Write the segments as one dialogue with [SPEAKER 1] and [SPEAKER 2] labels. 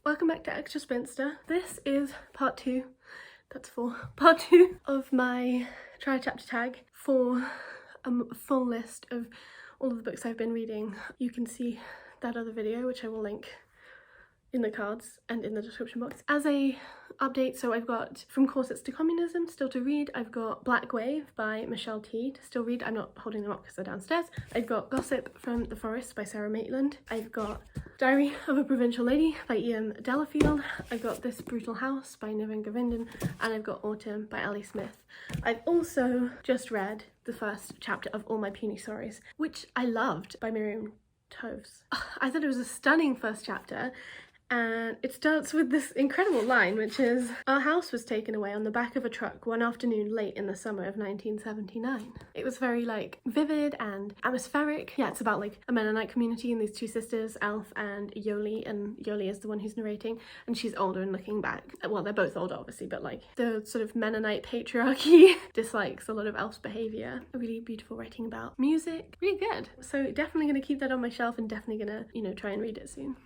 [SPEAKER 1] welcome back to Extra Spinster. This is part 2, that's 4, part 2 of my try chapter tag for a full list of all of the books I've been reading. You can see that other video, which I will link in the cards and in the description box. As a update, so I've got From Corsets to Communism still to read. I've got Black Wave by Michelle Tea to still read. I'm not holding them up because they're downstairs. I've got Gossip from the Forest by Sarah Maitland. I've got Diary of a Provincial Lady by Ian Delafield. I've got This Brutal House by Niven Govinden, and I've got Autumn by Ali Smith. I've also just read the first chapter of All My Puny Sorries, which I loved, by Miriam Toews. I thought it was a stunning first chapter. And it starts with this incredible line, which is, "Our house was taken away on the back of a truck one afternoon late in the summer of 1979. It was very like vivid and atmospheric. Yeah, it's about like a Mennonite community and these two sisters, Elf and Yoli, and Yoli is the one who's narrating, and she's older and looking back. Well, they're both older obviously, but like the sort of Mennonite patriarchy dislikes a lot of Elf's behaviour. A really beautiful writing about music, really good. So definitely gonna keep that on my shelf and definitely gonna, you know, try and read it soon.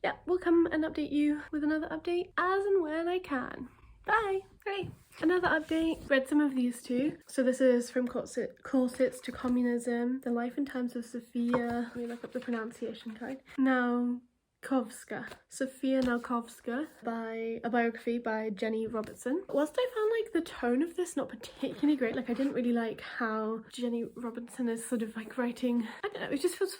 [SPEAKER 1] Yeah, we'll come and update you with another update as and when I can. Bye! Great. Another update, read some of these two. So this is From Corsets to Communism, The Life and Times of Sophia. Let me look up the pronunciation guide. Sophia Nałkowska, by a biography by Jenny Robertson. Whilst I found like the tone of this not particularly great, like I didn't really like how Jenny Robertson is sort of like writing, I don't know, it just feels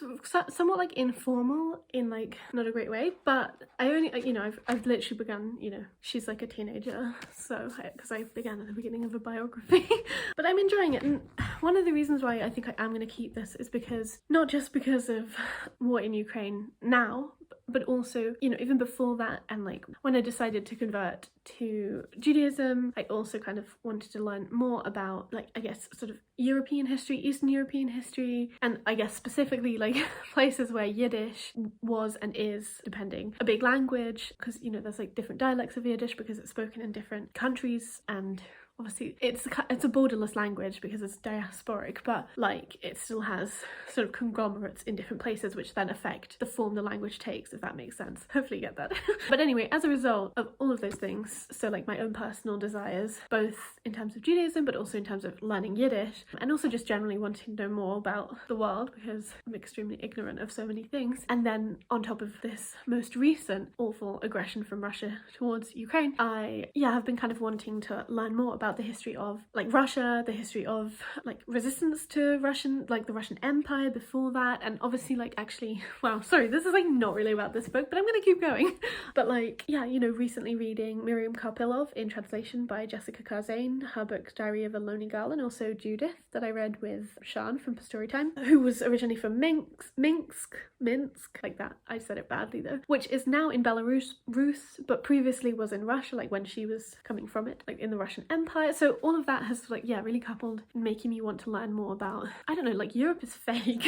[SPEAKER 1] somewhat like informal in like not a great way, but I only, you know, I've literally begun, you know, she's like a teenager, so because I began at the beginning of a biography, but I'm enjoying it. And one of the reasons why I think I am going to keep this is because, not just because of war in Ukraine now, but also, you know, even before that, and like when I decided to convert to Judaism, I also kind of wanted to learn more about, like, I guess sort of European history, Eastern European history, and I guess specifically like places where Yiddish was and is, depending, a big language, because, you know, there's like different dialects of Yiddish because it's spoken in different countries, and obviously it's a borderless language because it's diasporic, but like it still has sort of conglomerates in different places which then affect the form the language takes, if that makes sense. Hopefully you get that. But anyway, as a result of all of those things, so like my own personal desires, both in terms of Judaism but also in terms of learning Yiddish, and also just generally wanting to know more about the world because I'm extremely ignorant of so many things, and then on top of this most recent awful aggression from Russia towards Ukraine, I have been kind of wanting to learn more about the history of like Russia, the history of like resistance to Russian, like the Russian Empire before that, and obviously like actually, wow, sorry, this is like not really about this book, but I'm gonna keep going. But like, yeah, you know, recently reading Miriam Karpilov in translation by Jessica Karzane, her book Diary of a Lonely Girl, and also Judith that I read with Shan from Storytime, who was originally from Minsk, like that, I said it badly though, which is now in Belarus, but previously was in Russia, like when she was coming from it, like in the Russian Empire. So all of that has like, yeah, really coupled in making me want to learn more about, I don't know, like Europe is fake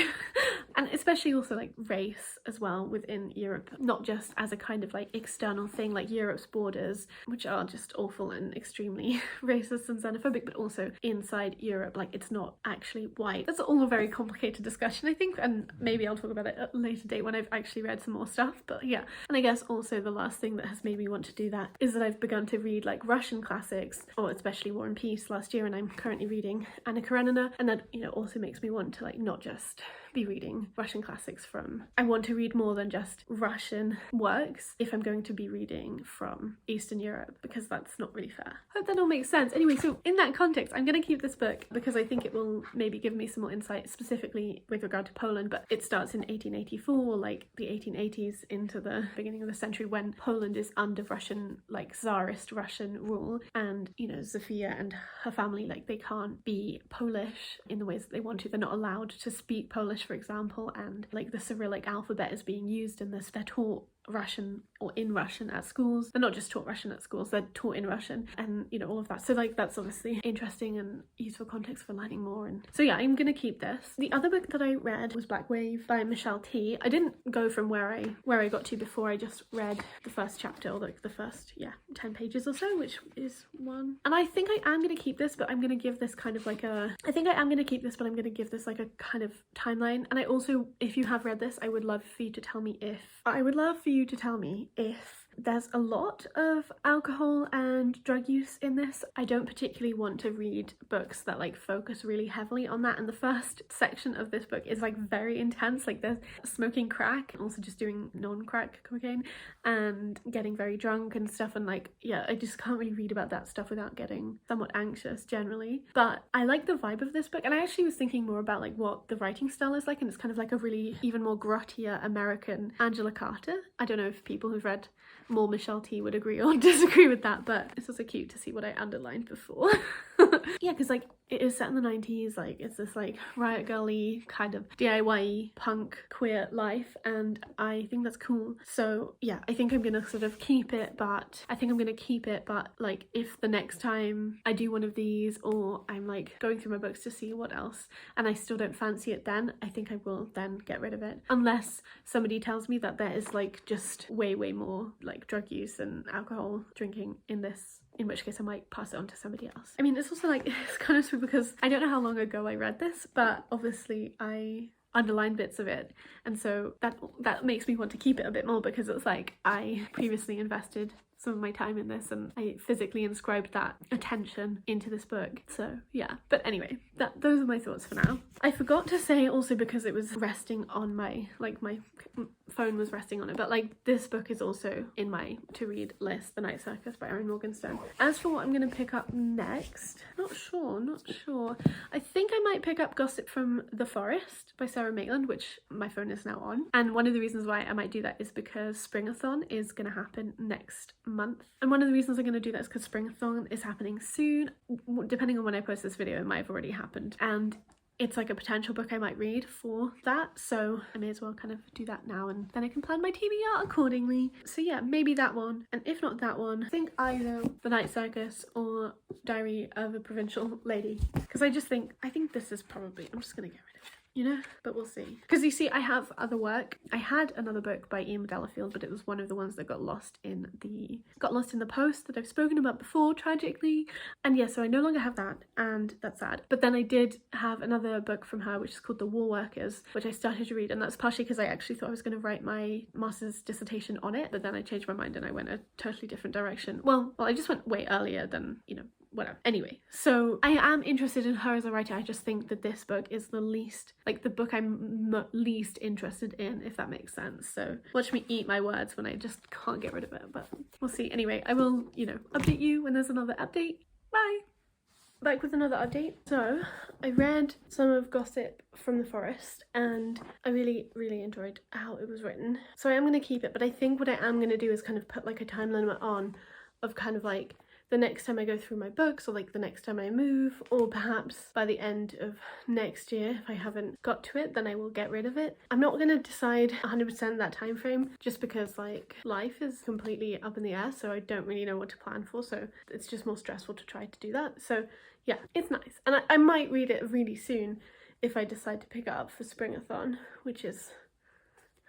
[SPEAKER 1] and especially also like race as well within Europe, not just as a kind of like external thing like Europe's borders, which are just awful and extremely racist and xenophobic, but also inside Europe, like it's not actually white. That's all a very complicated discussion, I think, and maybe I'll talk about it at a later date when I've actually read some more stuff. But yeah, and I guess also the last thing that has made me want to do that is that I've begun to read like Russian classics, or especially War and Peace last year, and I'm currently reading Anna Karenina, and that, you know, also makes me want to like not just be reading Russian classics from, I want to read more than just Russian works if I'm going to be reading from Eastern Europe, because that's not really fair. Hope that all makes sense. Anyway, so in that context, I'm going to keep this book because I think it will maybe give me some more insight specifically with regard to Poland, but it starts in 1884, like the 1880s into the beginning of the century, when Poland is under Russian, like Tsarist Russian rule, and, you know, Sophia and her family, like they can't be Polish in the ways that they want to. They're not allowed to speak Polish, for example, and like the Cyrillic alphabet is being used in this. They're taught Russian or in Russian at schools. They're not just taught Russian at schools, they're taught in Russian, and you know, all of that. So like that's obviously interesting and useful context for learning more. And so yeah, I'm gonna keep this. The other book that I read was Black Wave by Michelle Tea. I didn't go from where I got to before. I just read the first chapter, or like the first 10 pages or so, which is one. And I think I am gonna keep this, but I'm gonna give this kind of like a, I think I am gonna keep this, but I'm gonna give this like a kind of timeline. And I also, if you have read this, I would love for you to tell me if you to tell me if there's a lot of alcohol and drug use in this. I don't particularly want to read books that like focus really heavily on that, and the first section of this book is like very intense. Like there's smoking crack, also just doing non-crack cocaine and getting very drunk and stuff, and like, yeah, I just can't really read about that stuff without getting somewhat anxious generally. But I like the vibe of this book, and I actually was thinking more about like what the writing style is like, and it's kind of like a really even more grottier American Angela Carter. I don't know if people who've read more Michelle T would agree or disagree with that, but it's also cute to see what I underlined before. Yeah, because like it is set in the 90s, like it's this like riot girly kind of DIY punk queer life, and I think that's cool. So yeah, I think I'm gonna sort of keep it, but like if the next time I do one of these, or I'm like going through my books to see what else and I still don't fancy it, then I think I will then get rid of it, unless somebody tells me that there is like just way more like drug use and alcohol drinking in this, in which case I might pass it on to somebody else. I mean, it's also like, it's kind of sweet because I don't know how long ago I read this, but obviously I underlined bits of it, and so that makes me want to keep it a bit more, because it's like I previously invested some of my time in this and I physically inscribed that attention into this book. So yeah, but anyway, those are my thoughts for now. I forgot to say also, because it was resting on my phone was resting on it, but like this book is also in my to read list, The Night Circus by Erin Morgenstern. As for what I'm gonna pick up next, not sure. I think I might pick up Gossip from the Forest by Sarah Maitland, which my phone is now on, and one of the reasons why I might do that is because Springathon is gonna happen next month, and one of the reasons I'm going to do that is because Springathon is happening soon. Depending on when I post this video, it might have already happened, and it's like a potential book I might read for that, so I may as well kind of do that now, and then I can plan my TBR accordingly. So yeah, maybe that one, and if not that one, I think either The Night Circus or Diary of a Provincial Lady, because I think this is probably, I'm just gonna get rid of it, you know, but we'll see. Because you see, I have other work. I had another book by Ian Delafield, but it was one of the ones that got lost in the post that I've spoken about before, tragically. And yeah, so I no longer have that, and that's sad. But then I did have another book from her, which is called The War Workers, which I started to read, and that's partially because I actually thought I was going to write my master's dissertation on it, but then I changed my mind and I went a totally different direction. Well, I just went way earlier than, you know, whatever. Anyway, so I am interested in her as a writer. I just think that this book is the least, like the book I'm least interested in, if that makes sense. So watch me eat my words when I just can't get rid of it, but we'll see. Anyway, I will, you know, update you when there's another update. Bye! Back with another update. So I read some of Gossip from the Forest and I really enjoyed how it was written. So I am going to keep it, but I think what I am going to do is kind of put like a time limit on of kind of like the next time I go through my books, or like the next time I move, or perhaps by the end of next year, if I haven't got to it, then I will get rid of it. I'm not going to decide 100% that time frame, just because like life is completely up in the air, so I don't really know what to plan for, so it's just more stressful to try to do that. So yeah, it's nice, and I might read it really soon if I decide to pick it up for Springathon, which is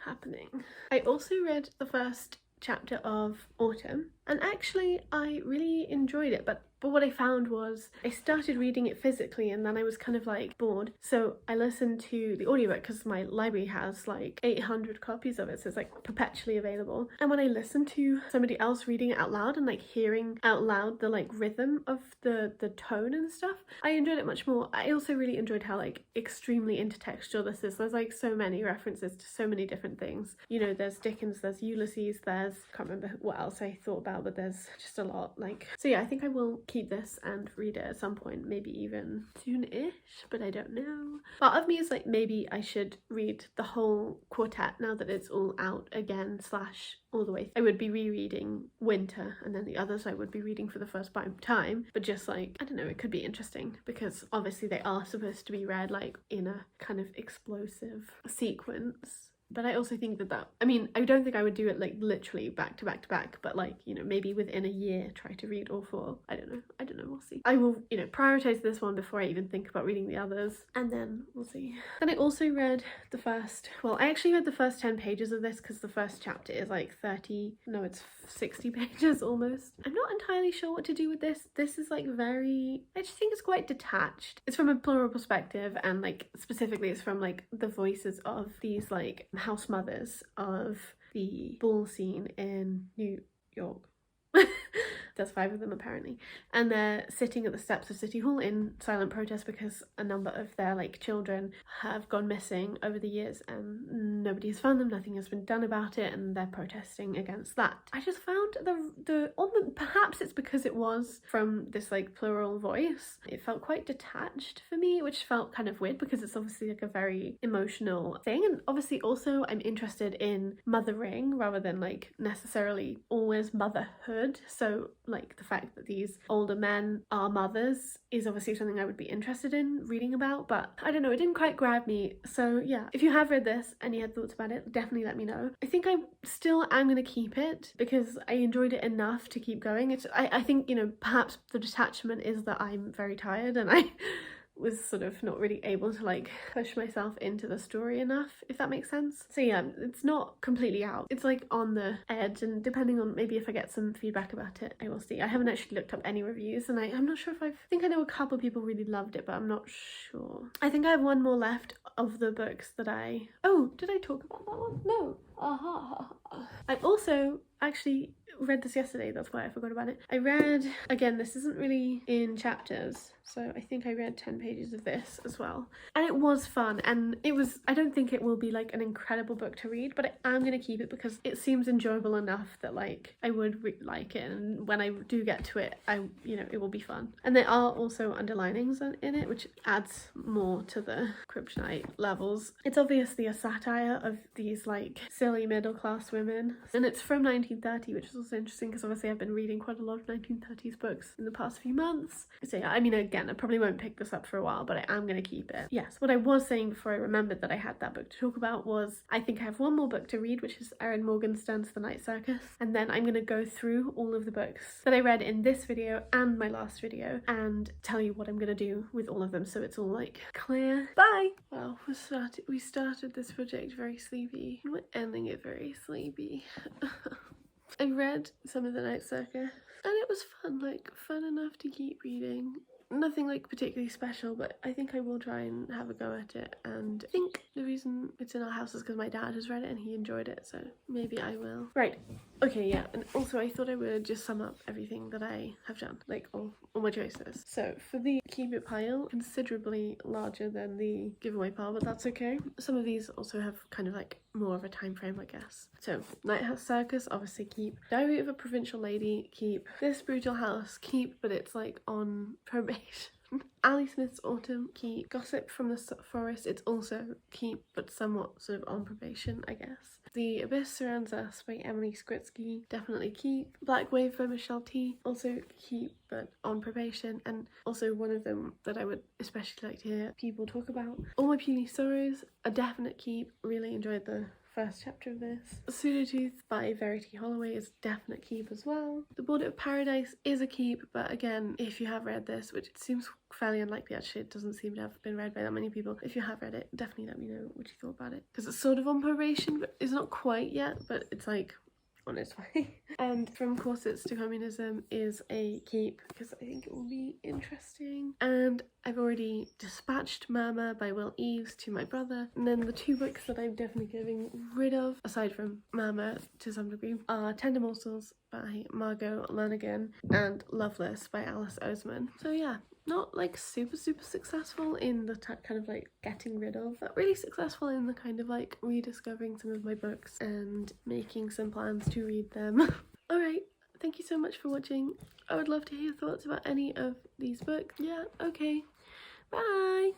[SPEAKER 1] happening. I also read the first chapter of Autumn, and actually I really enjoyed it, but what I found was I started reading it physically and then I was kind of like bored, so I listened to the audiobook because my library has like 800 copies of it, so it's like perpetually available. And when I listened to somebody else reading it out loud and like hearing out loud the like rhythm of the tone and stuff, I enjoyed it much more. I also really enjoyed how like extremely intertextual this is. There's like so many references to so many different things, you know, there's Dickens, there's Ulysses, there's, I can't remember what else I thought about, but there's just a lot. Like, so yeah, I think I will keep this and read it at some point, maybe even soon-ish, but I don't know. Part of me is like, maybe I should read the whole quartet now that it's all out again, slash all the way. I would be rereading Winter, and then the others I would be reading for the first time, but just like, I don't know, it could be interesting because obviously they are supposed to be read like in a kind of explosive sequence. But I also think that I mean, I don't think I would do it like literally back to back to back, but like, you know, maybe within a year try to read all four. I don't know, we'll see. I will, you know, prioritize this one before I even think about reading the others, and then we'll see. Then I also read the first, well, I actually read the first 10 pages of this because the first chapter is like 60 pages almost. I'm not entirely sure what to do with this. This is like very, I just think it's quite detached. It's from a plural perspective, and like specifically it's from like the voices of these like house mothers of the ball scene in New York. There's 5 of them apparently, and they're sitting at the steps of City Hall in silent protest because a number of their like children have gone missing over the years and nobody has found them, nothing has been done about it, and they're protesting against that. I just found perhaps it's because it was from this like plural voice, it felt quite detached for me, which felt kind of weird because it's obviously like a very emotional thing, and obviously also I'm interested in mothering rather than like necessarily always motherhood, so like the fact that these older men are mothers is obviously something I would be interested in reading about, but I don't know, it didn't quite grab me. So yeah, if you have read this and you had thoughts about it, definitely let me know. I think I still am going to keep it because I enjoyed it enough to keep going. I think, you know, perhaps the detachment is that I'm very tired and I was sort of not really able to like push myself into the story enough, if that makes sense. So yeah, it's not completely out. It's like on the edge, and depending on maybe if I get some feedback about it, I will see. I haven't actually looked up any reviews, and I'm not sure if I think I know a couple of people really loved it, but I'm not sure. I think I have one more left of the books that did I talk about that one? No. I also actually read this yesterday, that's why I forgot about it. I read, again, this isn't really in chapters, so I think I read 10 pages of this as well, and it was fun, and I don't think it will be like an incredible book to read, but I am going to keep it because it seems enjoyable enough that like I would like it, and when I do get to it, it will be fun. And there are also underlinings in it, which adds more to the kryptonite levels. It's obviously a satire of these like silly middle class women, and it's from 1930, which is also interesting because obviously I've been reading quite a lot of 1930s books in the past few months. So yeah, I mean, again, I probably won't pick this up for a while, but I am going to keep it. Yes, what I was saying before I remembered that I had that book to talk about was I think I have one more book to read, which is Erin Morgenstern's The Night Circus, and then I'm going to go through all of the books that I read in this video and my last video and tell you what I'm going to do with all of them, so it's all like clear. Bye! Well, we started this project very sleepy and we're ending it very sleepy. I read some of The Night Circus and it was fun enough to keep reading. Nothing like particularly special, but I think I will try and have a go at it, and I think the reason it's in our house is because my dad has read it and he enjoyed it, so maybe I will. Right, okay, yeah, and also I thought I would just sum up everything that I have done, like all my choices. So for the keep it pile, considerably larger than the giveaway pile, but that's okay. Some of these also have kind of like more of a time frame, I guess. So Night Circus, obviously keep. Diary of a Provincial Lady, keep. This Brutal House, keep, but it's like on probation. Ali Smith's Autumn, keep. Gossip from the Forest, it's also keep, but somewhat sort of on probation, I guess. The Abyss Surrounds Us by Emily Skritsky, definitely keep. Black Wave by Michelle T, also keep, but on probation, and also one of them that I would especially like to hear people talk about. All My Puny Sorrows, a definite keep. Really enjoyed the first chapter of this. Pseudotooth by Verity Holloway is definite keep as well. The Border of Paradise is a keep, but again, if you have read this, which it seems fairly unlikely actually, it doesn't seem to have been read by that many people. If you have read it, definitely let me know what you thought about it, because it's sort of on probation, but it's not quite yet, but it's like on its way. And From Corsets to Communism is a keep because I think it will be interesting. And I've already dispatched Murmur by Will Eves to my brother. And then the 2 books that I'm definitely getting rid of, aside from Murmur to some degree, are Tender Morsels by Margot Lanigan and Loveless by Alice Oseman. So yeah, not like super successful in the kind of like getting rid of, but really successful in the kind of like rediscovering some of my books and making some plans to read them. Alright, thank you so much for watching. I would love to hear your thoughts about any of these books. Yeah, okay, bye!